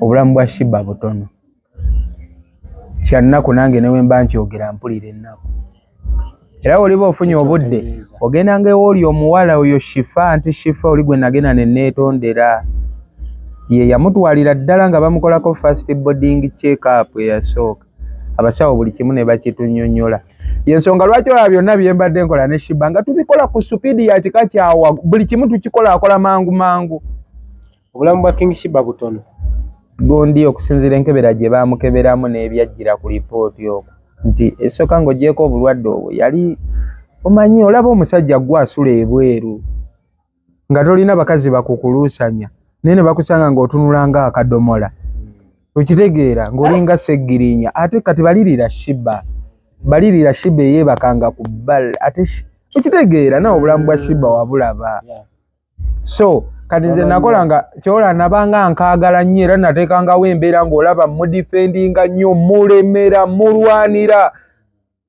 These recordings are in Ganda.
obulamu bwa Sheebah butono kyannaku nange newe mba nkyogera mpulira ennaku era oliba ofunye obudde ogenda ngaewooli omuwala oyo Shifa anti Shifa oli gwe nagenda ne neetondera ye yamutwalira ddala nga bamukolako first boarding check up eyasooka abasawo buli kimu ne bakitunyonnyola yensonga lwaki olaba byonna bye mbadde nkola ne Sheebah nga tubikola ku supiidi ya kika kyawa buli kimu tukikola akola mangu mangu. Obulamu bwa King Sheebah butono gondi okusinziira enkebera gye baamukeberamu n'ebyajjira ku lipooti okwo nti esooka ng'ogyeko obulwadde obwo yali omanyi olaba omusajja gwe asula ebweru nga tolina bakazi bakukuluusanya naye ne bakusanga ng'otunula nga akadomola okitegeera ng'olinga seggirinya ate kati balirira Sheebah eyeebakanga ku bbali ate okitegeera nawe obulamu bwa Sheebah wabulaba so kati nze nakola nga kyola nabanga nkaagala nnyo era nateekangawo embeera ng'olaba mudifendinga nnyo mulemera mulwanira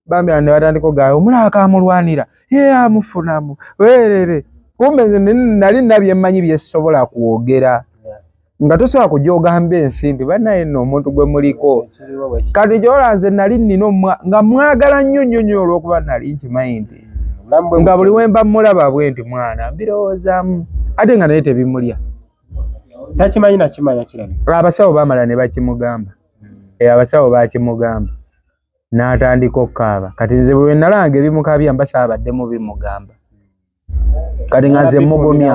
bambira ne batandika ogayo omulaka amulwanira amufunamu weerere kumbe nze nali nabye mmanyi bye sisobola kwogera nga tosobola kujja ogamba ensimbi bannaye nno omuntu gwe muliko kati gyola nze nali nnina nga mwagala nnyo nnyo olw'okuba nali nkimanyi nti nga buli wemba mulaba bwe nti mwana mbirowoozaamu ate nga naye tebimulya takimanyi nakimanya kirabe abasawo baamala ne bakimugamba abasawo bakimugamba n'atandika okukaaba kati nze bwe nalanga ebimukabya mbasabadde mu bimugamba kati nga nze mugumya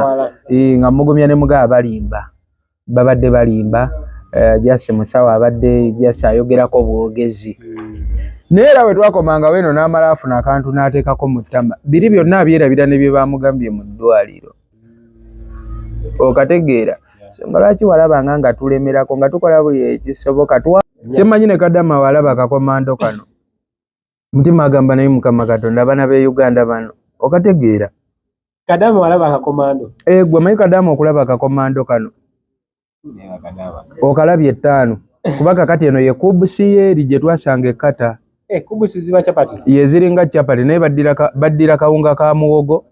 nga mugumya ne mugaba balimba babadde balimba jase musawo abadde jase ayogerako bwogezi naye era bwe twakomanga weno n'amala afuna akantu n'ateekako mu ttama biri byonna abyerabira ne bye baamugambye mu ddwaliro okategeera nga lwaki walabanga nga tulemerako nga tukola buli ekisoboka kyemmanyi ne Kadama walaba akakomando kano mutima agamba naye Mukama Katonda abaana b'e Uganda bano okategeera Kadama walaba akakomando gwe manyi Kadama okulaba akakomando kano okalabye 5 kuba kakati eno ye kubusi yeeri gye twasanga ekkata kubusi ziba chapati ye ziringa chapati naye baddira kawunga ka muwogo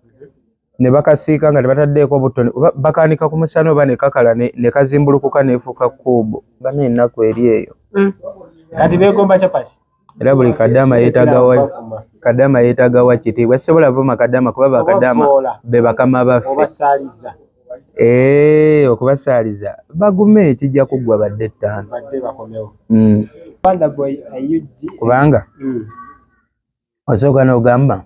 ne bakasiika nga tebataddeeko butoni bakanika ku musana oba ne kakala ne kazimbulukuka neefuuka kuubo bana ennaku eri eyo kati beegomba chapati era buli Kadama yeetagawa kitiibwa sisobola vuma Kadama kuba bakadama be bakama baffe okubasaaliza bagume ekijja kuggwa badde 5 kubanga osooka n'ogamba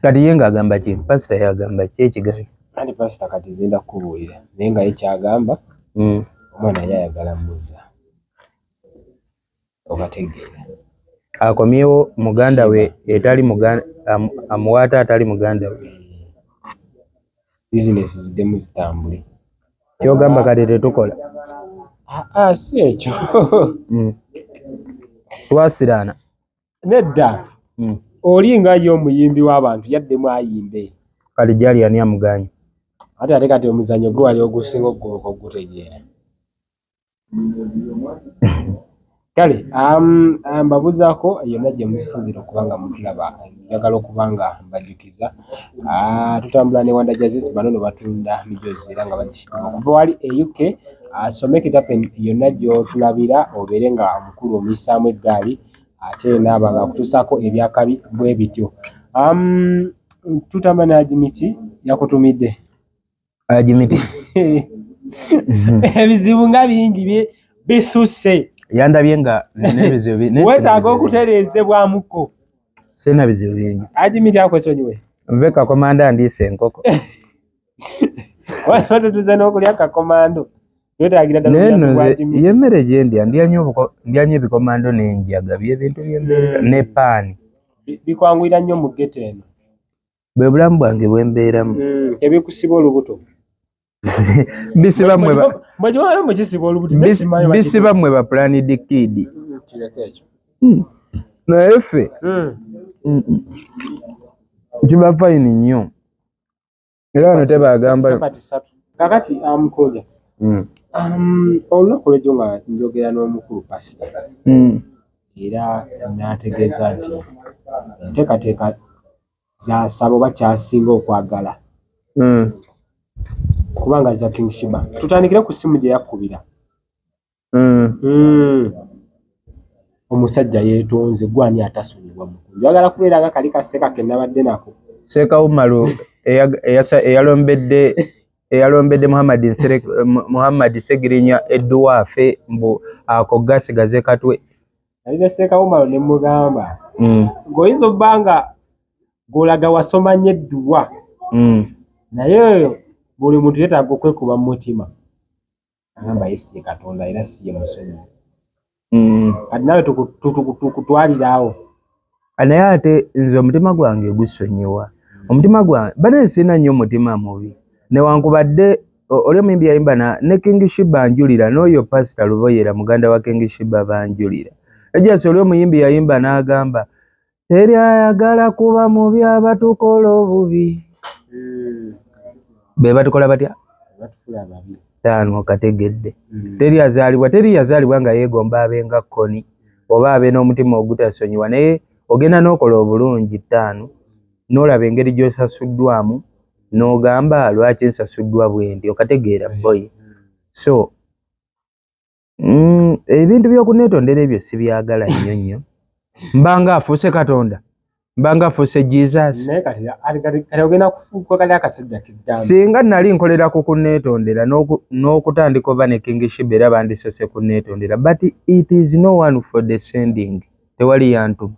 kati ye ng'agamba ki pasita yagamba ki ekiganyi andi pasita kati zenda kubuulira naye nga ye kyagamba omwana yayagala mmuza okategeera akomyewo muganda we etali muganda amuwaata atali muganda we bizinesi ziddemu zitambule kyogamba kati tetukola si ekyo twasiraana nedda oli nga yo omuyimbi w'abantu yaddemu ayimbe kati gyali ani amuganya ate kati omuzannyo gwe wali ogusinga okugoboka ogutegeera kale mbabuzaako yonna gye musinzira okubanga mutulaba njagala okubanga mbajjukiza tutambula ne Wanda Jazz bano no batunda mijozi era nga bagishima kuva wali e UK asome kitapen yonna gy'otulabira obeere nga omukulu omuyisaamu eggaali ate naaba nga kutuusaako ebyakabi bwe bityo tutambula ne Ajimiti yakutumidde Ajimiti ebizibu nga bingi bisusse yandabye nga n'ebizibu wetaaga okutereezebwamuko sina bizibu bingi Ajimiti akwesonyiwe nve kakomanda ndiise enkoko wasobola tutuze n'okulya kakomando twetaagira ddala yemmere gye ndya ndyanyo ebikomando n'enjaga byebintu byembeera ne paani bikwanguyira nnyo mu geto eno bwe bulamu bwange bwe mbeeramu tebikusiba olubuto bisiba mmwe ba planid kid naye ffe kiba fayini nnyo era wano tebagambayo kakati Omukunja olunaku lwejjo nga njogera n'omukulu pasita era n'ategeeza nti enteekateeka zasaba oba kyasinga okwagala kubanga za King Sheebah tutandikira ku simu gye yakubira omusajja yeetonze gwani atasonyiwa Mukunja njagala kubeera nga kali kaseka ke nabadde nako Seeka Umaru eyalombedde Muhammad Segirinya Edduwaafe mbu ako gasigaze katwe alina Seeka Umaru ne mugamba ng'oyinza obbanga g'olaga wasoma nnyo Edduwa naye buli muntu yeetaaga okwekuba mu mutima agamba yesiye Katonda era siye musonyi kati nawe tukutwaliraawo naye ate nze omutima gwange gusonyiwa omutima gwange baneesina nnyo omutima mubi newankubadde oli omuyimbi yayimba ne King Sheebah njulira n'oyo Pastor Luboyera muganda wa King Sheebah banjulira ejjasi oli omuyimbi yayimba n'agamba teri ayagala kuba mubi abatukola obubi be batukola batya taano kategedde teri yazaalibwa nga yeegomba abenga kkoni oba abe n'omutima ogutasonyiwa naye ogenda n'okola obulungi taano n'olaba engeri gy'osasuddwamu n'ogamba lwaki nsasuddwa bwendi okategeera boy so ebintu by'okuneetondera ebyo sibyagala nnyo mbanga afuuse Katonda mbanga afuuse Jesus naye kati ogenda kufuuka kali akasajja k'eddamu singa nali nkolera ku kunneetondera n'okutandika oba ne King Sheebah era bandisose kunneetondera but it is no one for descending tewali yantu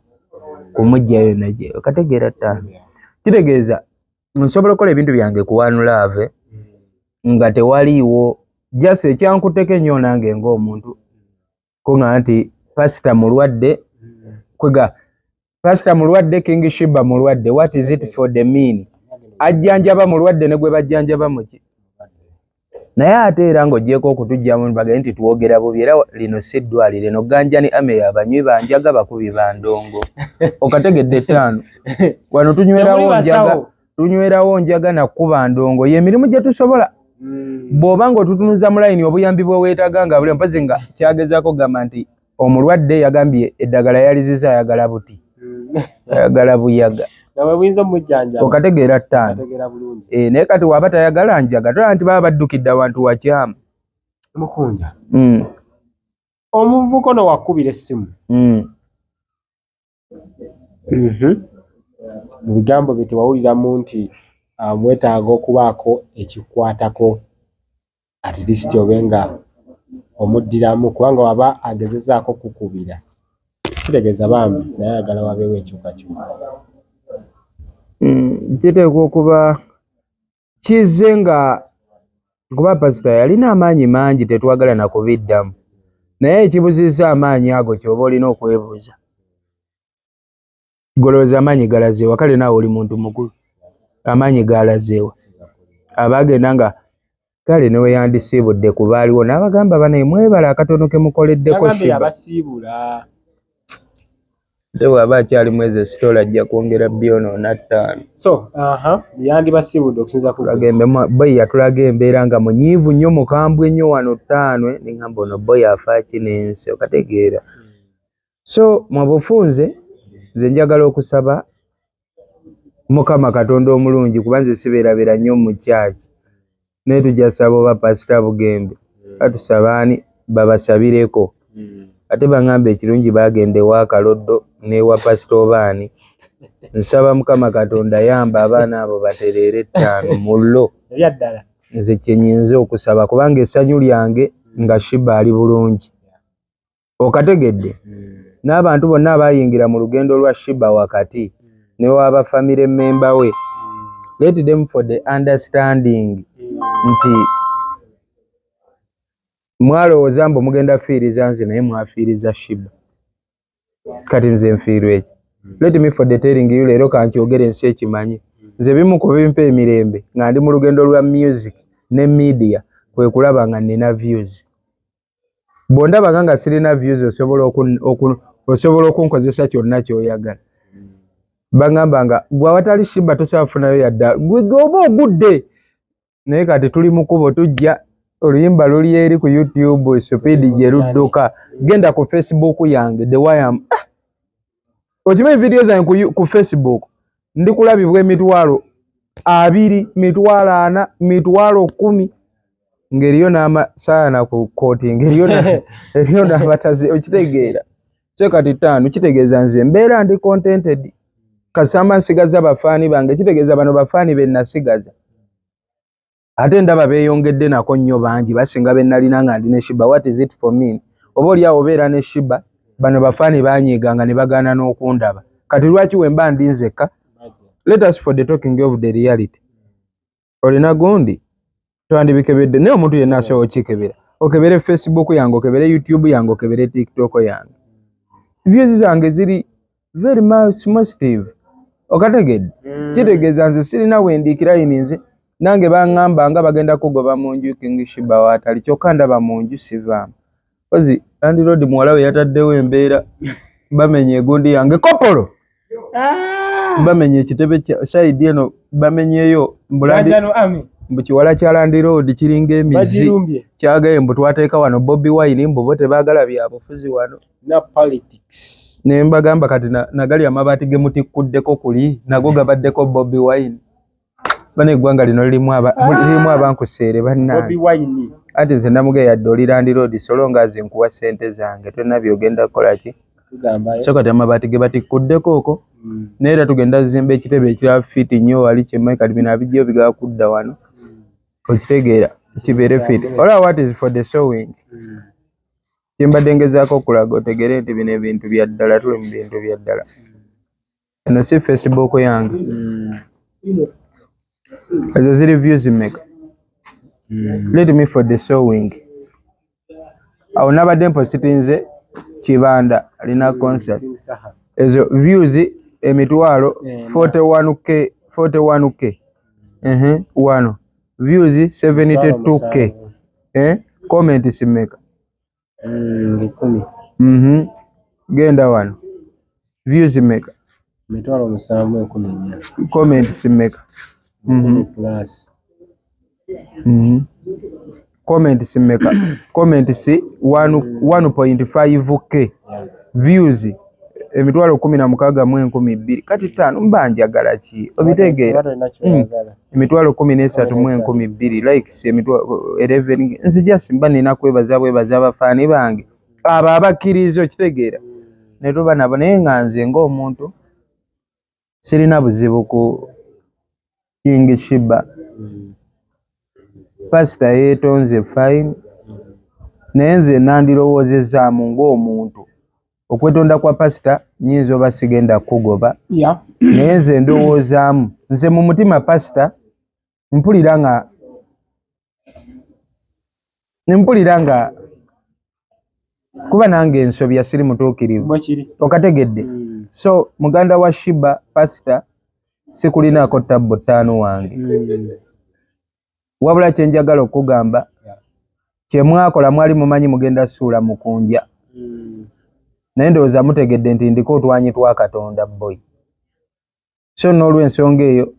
kumujjayo naye okategeera ttaano kitegeeza nsobola okukola ebintu byange ku one love nga tewaliiwo just ekyankuteko ennyo nange ng'omuntu kuŋŋa nti pasita mulwadde kwega pasita mulwadde King Sheebah mulwadde what is it for the mean ajjanjaba mulwadde ne gwe bajjanjaba muki naye ate era ng'ogyeko okutujjamu bagende nti twogera bubi era lino si ddwaliro eno ganjani ame abanywi banjaga bakubi bandongo okategedde ttaano wano tunywerawo njaga nakkuba ndongo ye mirimu gye tusobola bw'oba ng'otutunuza mu layini obuyambi bwe weetaaga nga buli mpazi nga kyagezaako gamba nti omulwadde yagambye eddagala yaliziza ayagala buti ayagala buyaga okategeera ttaano naye kati waba tayagala njaga tola nti baba baddukidde abantu wakyama Mukunja omuvubuka ono wakubira essimu mu bigambo bye tewawuliramu nti mwetaaga okubaako ekikwatako at least obe nga omuddiramu kubanga waba agezezaako kukubira kitegeeza bambi naye ayagala wabeewo ekyukakyuka kiteekwa okuba kizze nga kuba pasita yalina amaanyi mangi tetwagala na kubiddamu naye ekibuzizza amaanyi ago kyoba olina okwebuuza golowooza amaanyi galazeewa kale naawe oli muntu mukulu amaanyi galazeewa abaagenda nga kale newe yandisiibudde ku baaliwo n'abagamba banaye mwebala akatono ke mukoleddeko abasiibula ate bw'aba akyali mwezi esitoola ajja kwongera byonoona 5 so yandibasiibudde okusinza boy yatulaga embeera nga munyiivu nnyo mukambwe nnyo wano 5 neŋŋamba ono boy afa kinensi okategeera so mu bufunze nze njagala okusaba Mukama Katonda omulungi kuba nze sibeerabeera nnyo mu kyaki naye tujja saba oba pasita Bugembe batusabaani babasabireko ate baŋŋamba ekirungi baagenda ewa Kaloddo n'ewa pasita Obaani nsaba Mukama Katonda yamba abaana abo batereere 5 mullo nze kyenyinza okusaba kubanga essanyu lyange nga Sheebah ali bulungi okategedde n'abantu bonna abayingira mu lugendo lwa Sheebah wakati ne waba family member we let them for the understanding nti mwalowooza mbu mugenda fiiriza nze naye mwafiiriza Sheebah kati nze nfiirwa eki let me for the telling you leero kankyogere ensi ekimanyi nze bimu ku bimpa emirembe nga ndi mu lugendo lwa music ne media kwe kulaba nga nina views bw'ondabanga nga sirina views osobola okunkozesa kyonna ky'oyagala bagamba nga gwe awatali Sheebah tosaafunayo yadda oba ogudde naye kati tuli mu kubo tujja oluyimba luli eri ku YouTube speed gye ludduka genda ku Facebook yange the way am okimanyi video zange ku Facebook ndi kulabibwa 20,000 40,000 10,000 ngeriyo n'amasaana ku kooti ngeriyo n'abatazi okitegeera so kati 5 kitegeeza nze mbeera ndi contented kasama nsigaza bafaani bange kitegeeza bano bafaani be nasigaza ate ndaba beeyongedde nako nnyo bangi basinga be nalina nga ndi ne Sheebah. What is it for me? Oba oli awo beera ne Sheebah bano bafaani baanyiiganga ne bagaana n'okundaba kati lwaki we mba ndi nzekka? Let us for the talking of the reality. Olina gundi twandibikebedde naye omuntu yenna asobola okikebera okebere Facebook yange okebere YouTube yange okebere TikTok yange views zange ziri very much sensitive okategedde kitegeeza nze sirina wendiikira yininze nange baŋŋamba nga bagenda kugoba mu nju King Sheebah waatali kyokka ndaba mu nju sivaamu ozi Landlord muwala we yataddewo embeera bamenye egundi yange kopolo bamenye ekitebe kya side eno bamenyeeyo mbu kiwala kya Landlord kiringa emizi kyagaye mbu twateeka wano Bobi Wine mbu bo tebaagala byabufuzi wano na politics ne mbagamba kati nagali amabaati ge mutikkuddeko kuli nago gabaddeko Bobi Wine bane eggwanga lino lirimu abankuseere bannange Bobi Wine ate nze namugeya yadde oli Landlord solo nga ze nkuwa ssente zange tonna byogenda kukola ki so kati amabaati ge batikkuddeko okwo naye era tugenda zimba ekitebe ekira fiti nnyo wali kyemmayi kati bino abijjayo bigaba kudda wano okitegeera kibeere fiti ola what is for the sewing kyembadde ngezaako okulaga otegere nti bino ebintu bya ddala tuli mu bintu bya ddala eno si Facebook yange ezo ziri views mmeka let me for the sewing awo nabadde mpositinze Kibanda alina concert ezo views emitwalo 41k wano views 72k comment simeka genda wano views meka mitwalo 714 comment simeka plus comment simeka comment si 1.5k views emitwalo 16,012 kati 5 mbanjagala ki obitegeera emitwalo 13,012 likes emitwalo 11 nzija simba nina kwebaza abafaani bange abo abakkiriza okitegeera ne tuba nabo naye nga nze ng'omuntu sirina buzibu ku King Sheebah pasita yeetonze fine naye nze nandirowoozezaamu ng'omuntu okwetonda kwa pasita nyinza oba sigenda kugoba naye nze ndowoozaamu nze mu mutima pasita mpulira nga kuba nange ensobya siri mutuukirivu okategedde so muganda wa Sheebah pasita sikulinaako tabbo 5 wange wabula kyenjagala okugamba kyemwakola mwali mumanyi mugenda suula Mukunja naye ndowooza mutegedde nti ndiko otwanyi twa Katonda boy so n'olw'ensonga eyo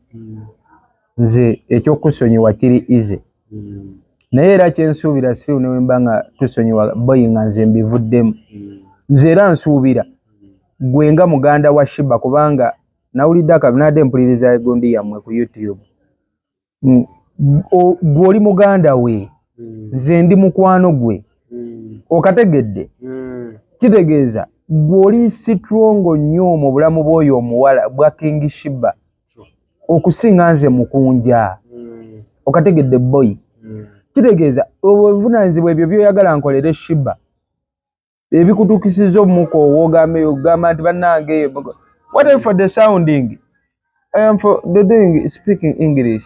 nze ekyokusonyiwa kiri ize naye era kyensuubira siriu ne wemba nga tusonyiwa boy nga nze mbivuddemu nze era nsuubira gwe nga muganda wa Sheebah kubanga nawulidde akabinadde mpuliriza egundi yammwe ku YouTube gw'oli muganda we nze ndi mukwano gwe okategedde kitegeeza gw'oli sitrongo nnyo mu bulamu bw'oyo omuwala bwa King Sheebah okusinga nze Mukunja okategedde boy kitegeeza obuvunaanyizibwa ebyo byoyagala nkolere Sheebah ebikutuukisiza omuko ogamba nti bannange what for the sounding I am for the doing speaking English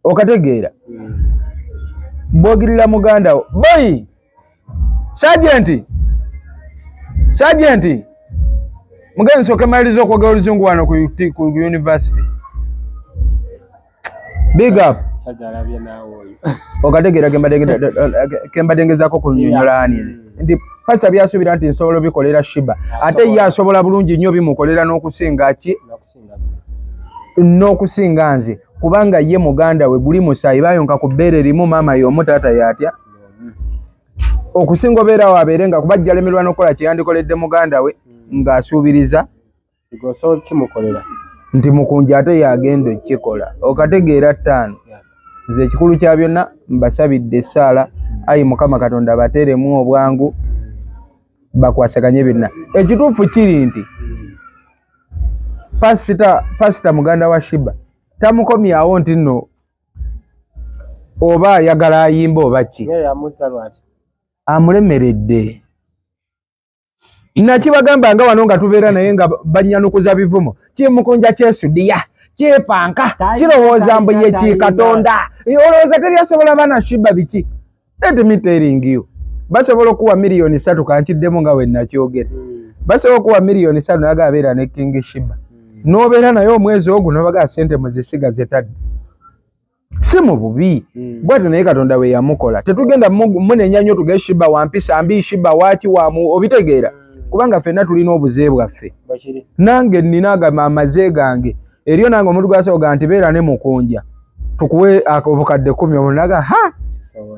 okategeera bwogirira muganda wo boy Sergeant mugenzi soke maliriza okwogera oluzungu wano ku university big up okategeera kembadde ngezaako kunyonyola nti pasa byasuubira nti nsobola bikolera Sheebah ate ye asobola bulungi nnyo bimukolera n'okusinga ki n'okusinga nze kubanga ye muganda we guli musaayi bayonka ku bbeere limu maama y'omu taata yatya okusinga obeera awo abeere nga kuba jjalemerwa n'okukola kyeyandikoledde muganda we ng'asuubiriza nti Mukunja ate yagenda okukikola okategeera 5 nze ekikulu kya byonna mbasabidde essaala ayi Mukama Katonda bateeremu obwangu bakwasaganye byonna. Ekituufu kiri nti pasita muganda wa Sheebah tamukomyawo nti nno oba ayagala ayimba oba ki, amulemeredde. Nakibagamba nga wano nga tubeera naye nga banyanukuza bivumo, Omukunja kyesudiya kyepanka kirowooza mbu ye kikatonda, olowooza teri asobola baana Sheebah biki. Let me telling you, basobola okuwa miliyoni 3 kankiddemu nga we nakyogera, basobola okuwa miliyoni 3 naga abeera ne King Sheebah n'obeera naye omwezi ogwo n'obaga ssente muzisiga zetadde, si mu bubi bwatyo naye Katonda we yamukola. Tetugenda munenya nnyo tuge Sheebah wampisa mbi Sheebah waaki wamu obitegeera, kubanga ffenna tulina obuze bwaffe. Nange nnina amaze gange eriyo nange omuntu gwasoga nti beera ne Mukunja tukuwe obukadde 10 omunaga ha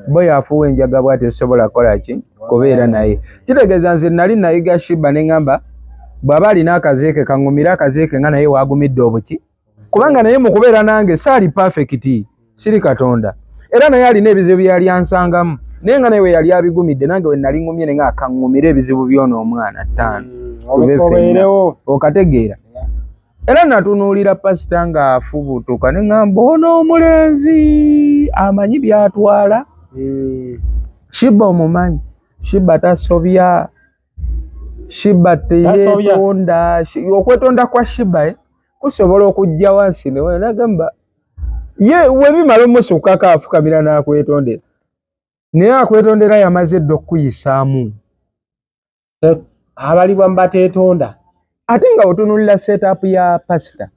boy afuwe enjaga bwati esobola kola ki kubeera naye. Kitegeeza nze nali nayiga Sheebah ne ngamba bw'aba alina akazeeke kaŋŋumira akazeeke nga naye wagumidde obuki, kubanga naye mu kubeera nange saali perfect, siri Katonda, era naye alina ebizibu byali ansangamu naye nga naye we yali abigumidde nange we nali ngumye nga akaŋŋumira ebizibu by'ono omwana 5 okategeera. Era natunuulira pasita ng'afubutuka ne ngamba ono omulenzi amanyi byatwala. Sheebah omumanyi, Sheebah tasobya, Sheebah teyeetonda. Okwetonda kwa Sheebah kusobola okujja wansi newe nagamba ye webimala omusukako afukamira n'akwetondera, naye akwetondera yamaze dda okuyisaamu. Abalibwa mbateetonda ate nga otunulira setup ya pasita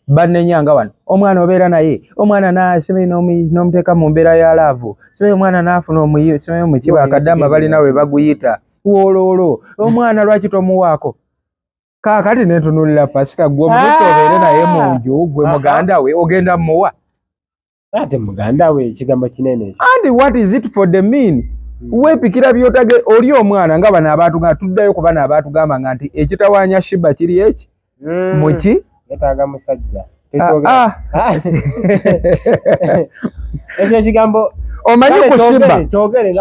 bannenyanga wano, omwana obeera naye omwana nasibe n'omuteeka mu mbeera ya laavu, sibe omwana n'afuna omuyi sibe omukiba akadama balina we baguyita wooloolo, omwana lwaki tomuwaako. Kaakati netunulira pasita gwe omuntu obeere naye mu nju gwe muganda we ogenda muwa ate muganda we ekigambo kinene. And what is it for the mean? Weepikira byotage oli omwana nga bano abaatugamba tuddayo ku bano abaatugamba nga nti ekitawaanya Sheebah kiri eki muki yetaaga musajja ekyo ekigambo omanyi ku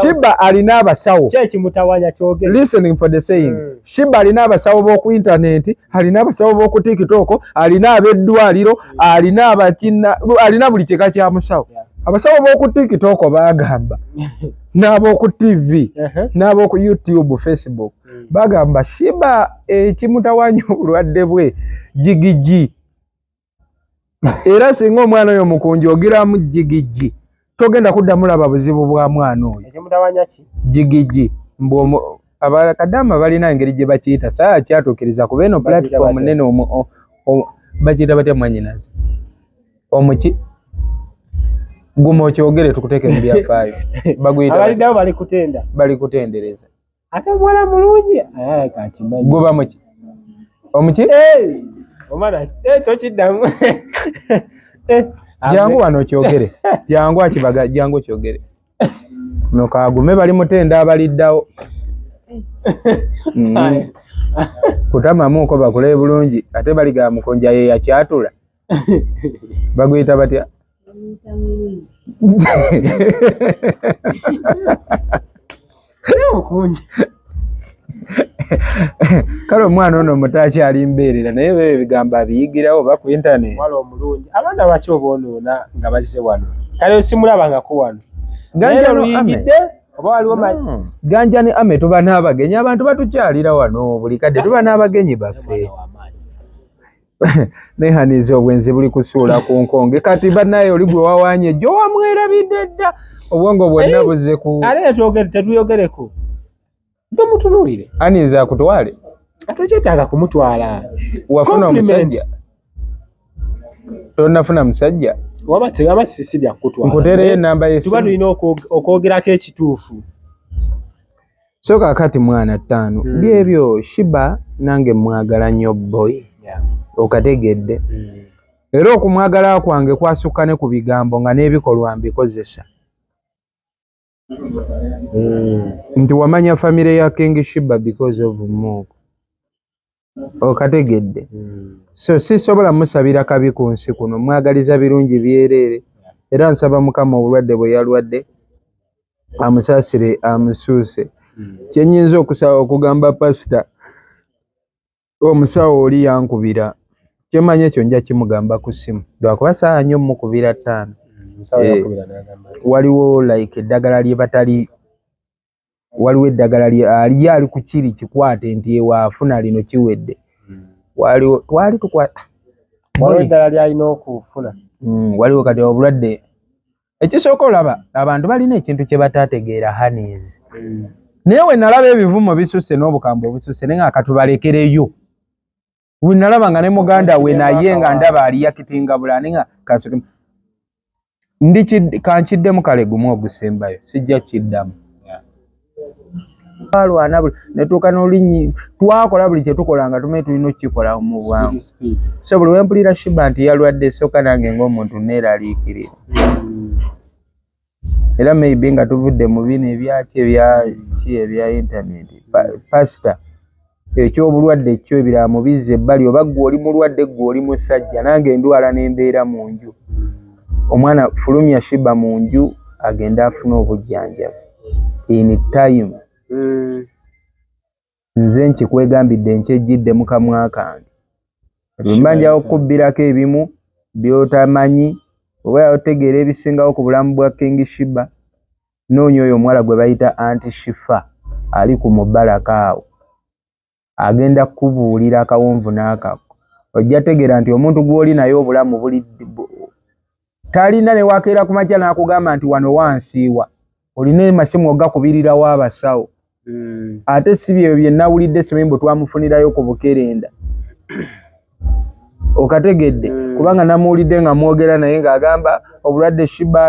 Sheebah alina abasawo kyekimutawaanya kyogere. Listening for the saying, Sheebah alina abasawo b'oku internet, alina abasawo b'oku TikTok, alina ab'eddwaliro, alina abakina, alina buli kika kya musawo. Abasawo b'oku TikTok bagamba n'ab'oku TV n'ab'oku YouTube, Facebook bagamba Sheebah ekimutawaanya obulwadde bwe jigiji. Era singa omwana oyo Mukunja ogiramu jigiji togenda kuddamu laba buzibu bwa mwana oyo. Ekimutawaanya ki? Jigiji. Abakadama balina engeri gye bakiyita saa kyatuukiriza kuba eno platform nene bakiyita batya mwanyinazi omuki guma okyogere tukuteeke mu byafaayo baguyita abaliddawo balikutenda balikutendereza ate muwala mulungi kakimanyi guba muki omuki omwana tokiddamu jangu wano okyogere jangu akibaga jangu kyogere nokagume bali mutenda abaliddawo kutamamuuko bakule bulungi ate baliga Mukunja ye yakyatula baguyita batya kale omwana ono mutaaki ali mbeerera naye bebe bigamba abiyigirawo oba ku internet. Wala omulungi abaana baki oboonoona nga bazze wano kale osimulabangako wano ganja luyingidde oba waliwo ganja ne ame tuba n'abagenyi abantu batukyalira wano buli kadde tuba n'abagenyi baffe nehaniza obwenzi buli kusuula ku nkonge kati bannaye oli gwe wawaanye jjo wamwerabidde dda obwongo bwonna buzze ku ale tetuyogereko tomutunuulire aniza akutwale atokyetaaga kumutwala wafuna omusajja tonafuna musajja waba tegaba sisi byakutwala nkuteereyo ennamba y'essimu tuba tulina okwogerako ekituufu so kaakati mwana 5 byebyo Sheebah nange mwagala nnyo boy okategedde era okumwagala kwange kwasukka ne ku bigambo nga n'ebikolwa mbikozesa nti wamanya famire ya King Sheebah because of Muku okategedde so sisobola musabira kabi ku nsi kuno mwagaliza birungi byerere era nsaba Mukama obulwadde bwe yalwadde amusaasire amusuuse. Kyennyinza okugamba pasita omusawo oli yankubira kyemanyi ekyo nja kimugamba ku ssimu lwakuba saawa nnyo mukubira 5 waliwo like eddagala lye batali waliwo eddagala ali ku kiri kikwate nti ewaafuna lino kiwedde waliwo twali tukwata waliwo eddala lyalina okufuna waliwo kati obulwadde ekisooka olaba abantu balina ekintu kye bataategeera hanizi naye we nalaba ebivumo bisusse n'obukambwe obususse naye nga katubalekereyo we nalaba nga ne muganda we naye nga ndaba ali yakitinga bulani nga kasoke kankiddemu kale gumu ogusembayo sijja kiddamu alwana buli netuuka n'olinyi twakola buli kye tukola nga tumanyi tulina okukikola mu bwangu so buli wempulira Sheebah nti yalwadde sooka nange ng'omuntu neeraliikirira era maybe nga tuvudde mu bino ebya internet pasita ekyobulwadde ekyo ebirala mubizza ebbali oba ggwe oli mulwadde ggwe oli musajja nange ndwala n'embeera mu nju omwana fulumya Sheebah mu nju agenda afuna obujjanjabi in time nze nkikwegambidde nkyejjidde mu kamwa kange lwembanja okubbirako ebimu byotamanyi oba otegeera ebisingawo ku bulamu bwa King Sheebah noonya oyo omuwala gwe bayita anti Shifa ali ku mubalaka awo agenda kubuulira akawonvu n'akako ojja tegeera nti omuntu gw'oli naye obulamu buli talina ne wakeera ku makya n'akugamba nti wano wansiiwa olina emasimu ogakubirirawo abasawo ate si byo bye nawulidde simanyi bwe twamufunirayo ku Bukerenda okategedde kubanga namuwulidde nga mwogera naye ng'agamba obulwadde Sheebah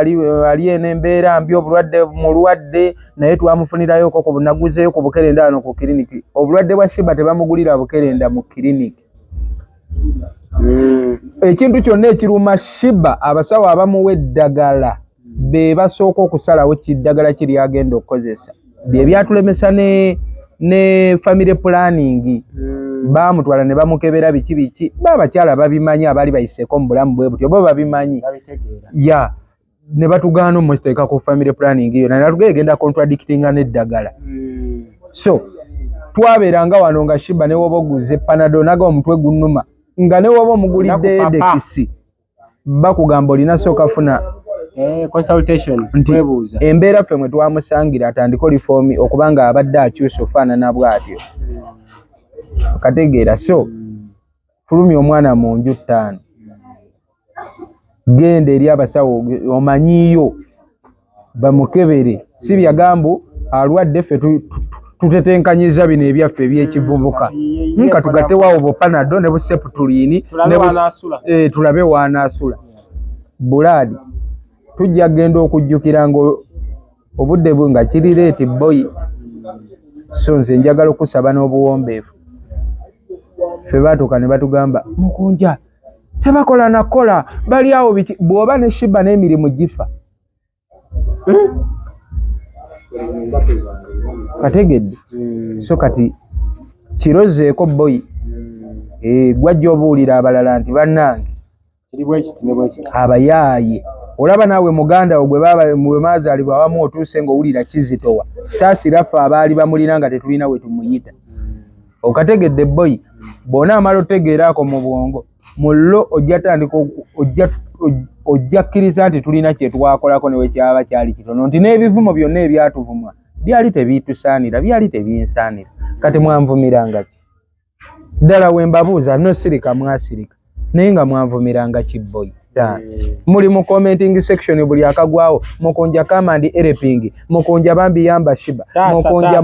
ali n'embeera mbi obulwadde mulwadde naye twamufunirayoko ku naguzeeyo ku Bukerenda wano ku kiriniki obulwadde bwa Sheebah tebamugulira Bukerenda mu kiriniki ekintu kyonna ekiruma Sheebah abasawo abamuwa eddagala be basooka okusalawo kiddagala kiri agenda okukozesa bye byatulemesa ne family planning baamutwala ne bamukebera biki baabakyala babimanyi abali bayiseeko mu bulamu bwe butyo bo babimanyi ya ne batugaana omukiteeka ku family planning yo natugenda contradictinga n'eddagala so twabeeranga wano nga Sheebah ne woba oguze Panadol naga omutwe gunnuma nga ne woba omugulidde edekisi bakugamba olina sooka funa consultation nti embeera ffe mwe twamusangira atandika lifoomi okubanga abadde akyusa ofaanana bw'atyo kategeera so fulumya omwana mu nju 5 genda eri abasawo omanyiyo bamukebere si byagambu alwadde ffe tutetenkanyiza bino ebyaffe ebyekivubuka nka tugattewawo bupanado ne buseputulini tulabe waanaasula bulaadi tujja genda okujjukira nga obudde bwe nga kiri leeti boy so nze njagala okusaba n'obuwombeefu ffe baatuuka ne batugamba Mukunja tebakola nakola bali awo biki bw'oba ne Sheebah n'emirimu gifa kategedde so kati kirozeeko boy gwajja obuulira abalala nti bannange abayaaye olaba naawe muganda wo gwe maazaalibwa awamu otuuse ng'owulira kizitowa saasira ffe abaali bamulina nga tetulina we tumuyita okategedde boy bona amala otegeeraako mu bwongo mullo ojja tandika ojja kkiriza nti tulina kye twakolako ne we kyaba kyali kitono nti n'ebivumo byonna ebyatuvumwa byali tebitusaanira byali tebinsaanira kati mwanvumiranga ki ddala we mbabuuza no sirika mwasirika naye nga mwanvumiranga ki boy muli mu commenting section buli akagwawo Mukunja kamandi helping Mukunja bambi yamba Sheebah Mukunja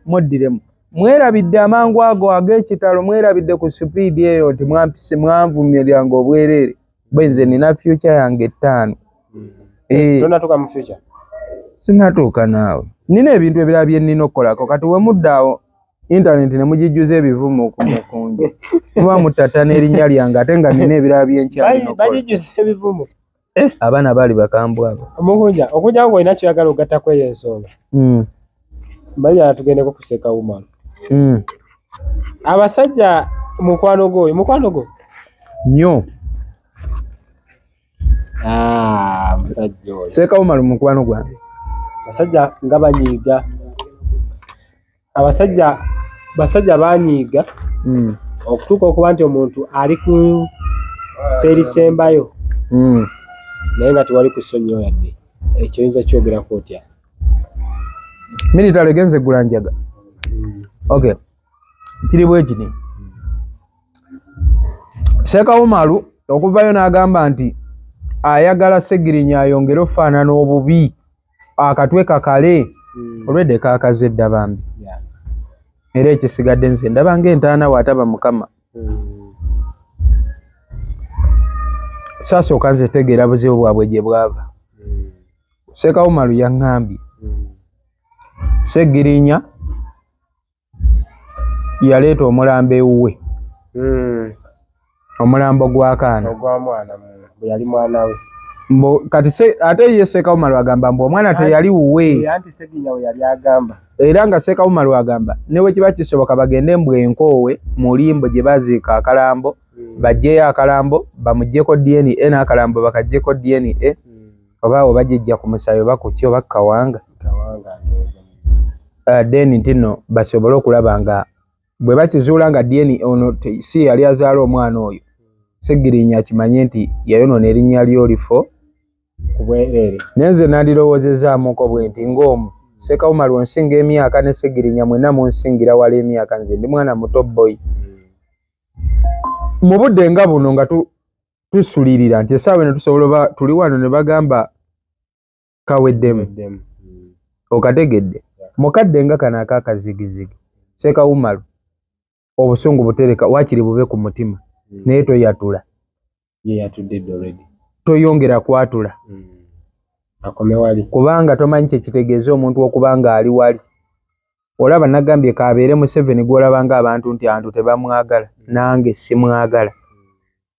muddiremu mwerabidde amangu ago ag'ekitalo mwerabidde ku speed eyo nti mwanvumiranga obwereere bwenze nina future yange 5 tonatuuka mu future sinatuuka naawe nina ebintu ebirala bye nnina okukolako kati we muddaawo internet ne mugijjuza ebivumo ku Mukunja muba mutata n'erinnya lyange ate nga nina ebirala byenkyalina okukola bagijjuza ebivumo abaana baali bakambwe abo Mukunja okujja ngo olina kyoyagala ogattako eyo ensonga mbalira tugendeko kuseka woman abasajja mukwano go nnyo musajja oyo Sekawumalu mukwano gwange. basajja nga banyiiga basajja banyiiga okutuuka okuba nti omuntu ali ku seerisembayo naye nga tewali kusonyiwa yadde ekyo yinza kyogerako otya? Military genze gulanjaga. Okay. Kiri bwe kiti. Sekawumalu okuvayo n'agamba nti ayagala Ssegirinya ayongere ofaanana obubi akatwe kakale olwedde kaakaze dda bambi. Era ekisigadde nze ndaba ng'entaana bw'ataba Mukama. Saasooka nze tegeera buzibu bwabwe gye bwava. Sekawumalu yaŋŋambye Ssegirinya yaleeta omulambo ewuwe. Omulambo gw'akaana ogw'omwana bwe yali mwana we. Kati ate ye Sekawumalu agamba mbu omwana teyali wuwe. Anti Ssegirinya we yali agamba. Era nga Sekawumalu agamba ne bwe kiba kisoboka bagende mbu enkoowe mu limbo gye baziika akalambo baggyeyo akalambo bamuggyeko DNA n'akalambo bakaggyeko DNA oba awo bagijja ku musaayi oba ku kyo bakkawanga. Then nti nno basobole okulaba nga bwe bakizuula nga DNA ono si yali azaala omwana oyo Ssegirinya akimanye nti yayonoona erinnya ly'olifo kubwerere. Naye nze nandirowoozezaamuko bwe nti ng'omu Sekawumalu onsinga emyaka ne Ssegirinya mwenna munsingira wala emyaka nze ndi mwana muto boy. Mu budde nga buno nga tusulirira nti essaawa eno tusobola oba tuli wano ne bagamba kaweddemu. Okategedde mukadde nga kano akaakazigizigi Sekawumalu obusungu butereka waakiri bube ku mutima naye toyatula. Ye yatudde dde already. Toyongera kwatula. Akome wali. Kubanga tomanyi kye kitegeeza omuntu okuba nga ali wali. Olaba nagambye kabeere Museveni gw'olaba ng'abantu nti abantu tebamwagala. Nange simwagala.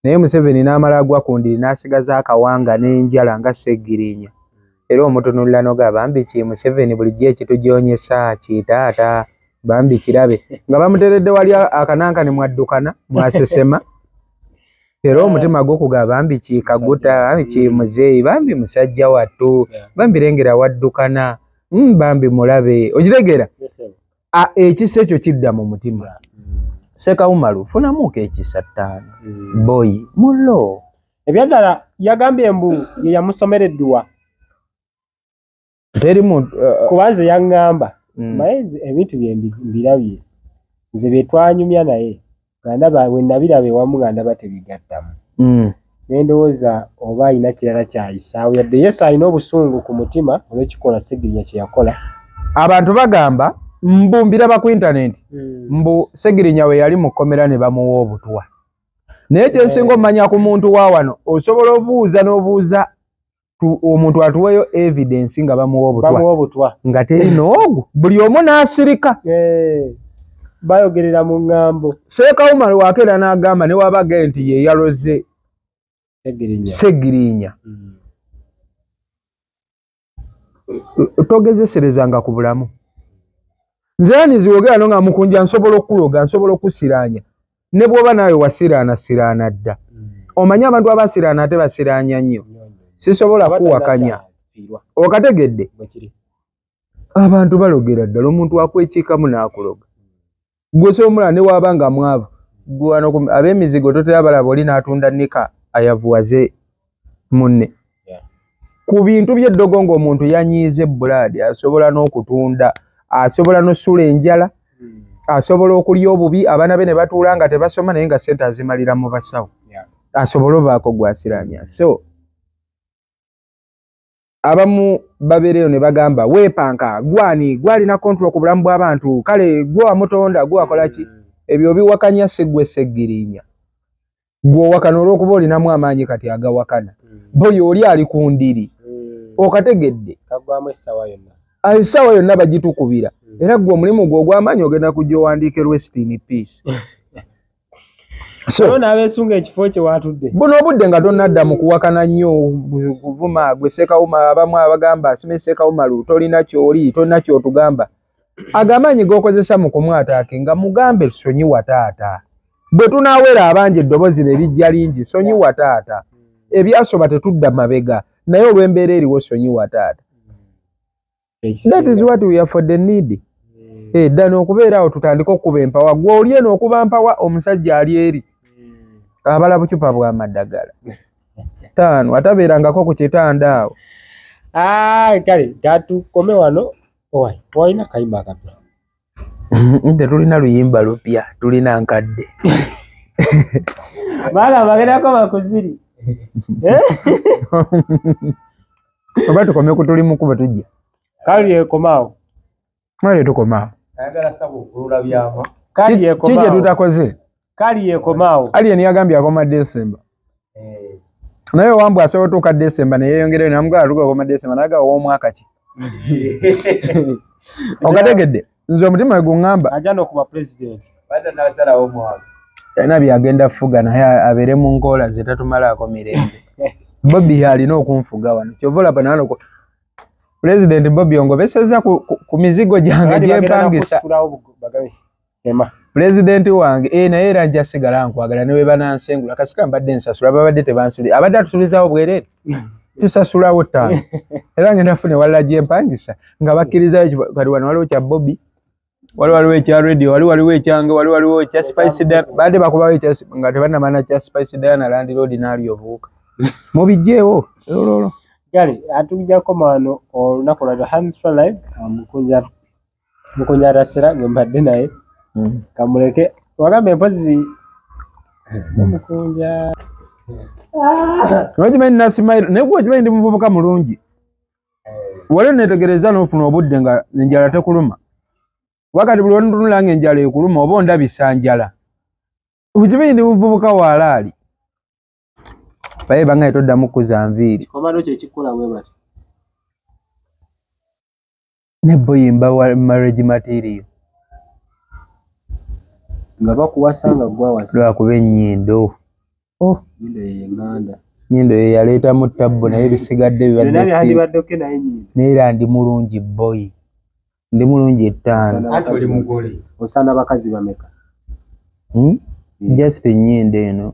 Naye Museveni n'amala agwa ku ndiri n'asigaza akawanga n'enjala nga Ssegirinya. Era omutunuulira n'ogamba bambi ki Museveni bulijjo ekitujoonyesa kitaata bambi kirabe. Nga bamuteredde wali akanankane mwaddukana mwasesema. Era omutima gw'okugamba bambi ki kaguta bambi ki muzeeyi bambi musajja wattu bambi lengera waddukana bambi mulabe. Okitegeera? Ekisa ekyo kidda mu mutima. Sekawumalu funamuuko ekisa ttaano. Boy mulo. Ebyaddala yagambye mbu ye yamusomereddwa. Teri muntu kubanze yaŋŋamba naye ebintu bye mbirabye nze bye twanyumya naye nga ndaba bwe nabiraba ewamu nga ndaba tebigattamu. Ne ndowooza oba alina kirala kyayisaawo yadde Yesu alina obusungu ku mutima olw'ekikola Ssegirinya kye yakola. Abantu bagamba mbu mbiraba ku intaneti mbu Ssegirinya we yali mu kkomera ne bamuwa obutwa. Naye kyensinga omanya ku muntu wa wano osobola obuuza n'obuuza omuntu atuweeyo evidence nga bamuwa obutwa nga teri n'ogwo buli omu n'asirika. Bayogerera mu ŋŋambo. Sekawumalu wakeera n'agamba ne wabaga nti ye yaloze Ssegirinya. Togezeserezanga ku bulamu. Nze niziwogera no nga Omukunja nsobola okuloga nsobola okusiraanya ne bw'oba naawe wasiraana dda. Omanyi abantu abasiraana ate basiraanya nnyo. Sisobola kuwakanya. Okategedde? Abantu balogera ddala omuntu akwekiikamu n'akuloga. Gwe somula ne waaba nga mwavu. Gwe wano ab'emizigo totera balaba oli n'atunda nnika ayavuwaze munne. Ku bintu by'eddogo ng'omuntu yanyiize bbulaadi asobola n'okutunda, asobola n'ossula enjala, asobola okulya obubi, abaana be ne batuula nga tebasoma naye nga ssente azimalira mu basawo. Asobola obaako gw'asiraanya. So abamu babeereyo ne bagamba weepanka gwalina kontrol ku bulamu bw'abantu kale gwe wamutonda gwe wakola ki? Ebyo biwakanya si ggwe Ssegirinya. Gwe owakana olw'okuba olinamu amaanyi kati agawakana. Boyi oli ali ku ndiri. Okategedde? Kagwamu essaawa yonna. Essaawa yonna bagitukubira. Era gwe omulimu gwe ogw'amaanyi ogenda kujja owandiike Rest in Peace. So n'abeesunga ekifo kye watudde. Buno obudde nga tonnadda mu kuwakana nnyo kuvuma gwe Sekawumalu abamu abagamba asime Sekawumalu tolina ky'oli tolina ky'otugamba. Agamaanyi g'okozesa mu kumwataake nga mugambe sonyiwa taata. Bwe tunaawera abangi eddoboozi ne lijja lingi sonyiwa taata. ebyasoba tetudda mabega naye olw'embeera eriwo sonyiwa taata. That is what we are for the need. Ddala okubeera awo tutandika okuba empawa gwe oli eno okuba mpawa omusajja ali eri abala bucupa bwa maddagala 5 atabeerangako ku kitanda awo. Kale tatukome wano walina kayimba akapya. Tetulina luyimba lupya tulina nkadde. Baala bagerako bakuziri. Oba tukome ku tuli mukuba tujja. Kali ekomaawo. Kale tukomaawo. Ayagala sabo okulula byama. Kali ekomaawo. Kije tutakoze. Kali ekomaawo. Alien yagambye akoma December. Naye wambu asobola tuka December ne yeyongerayo namugala tuka akoma December naga w'omwaka ki. Okategedde nze omutima guŋŋamba ajja okuba president. Bada nasala omwaka. Yana byagenda fuga naye abeere mu nkola ze tatumalaako mirembe. Bobby alina okunfuga wano. Kyovola banano ko President Bobby ongobeseza ku mizigo gyange gyempangisa. President wange naye era ajja sigala nkwagala ne banansengula kasika mbadde nsasula babadde tebansuli abadde atusulizawo bwerere tusasulawo 5 era ngenda fune wala gyempangisa nga bakkiriza kali wano waliwo kya Bobby waliwo ekya radio waliwo ekyange waliwo ekya Spice Diana badde bakubawo ekya nga tebannamana kya Spice Diana Land Road nali obuuka mubijjeewo ololo. Kale atujjako mano olunaku lwa Hands for Life Omukunja Atasera gwe mbadde naye kamuleke wagambe mpozi Omukunja Ojimanyi nasimairo naye gwe ojimanyi ndi muvubuka mulungi wale netegereza n'ofuna obudde nga enjala tekuluma wakati buli wontunula ng'enjala ekuluma oba ondabisa njala ojimanyi ndi muvubuka walaali baye bangaye toddamu kuza nviiri komando kye kikola bwe bati ne boyimba wa marriage material nga bakuwasanga gwa wasa lwakuba ennyindo nnyindo ye yaleetamu tabbo naye bisigadde bibadde neera ndi mulungi boy ndi mulungi 5 osana bakazi bameka just ennyindo eno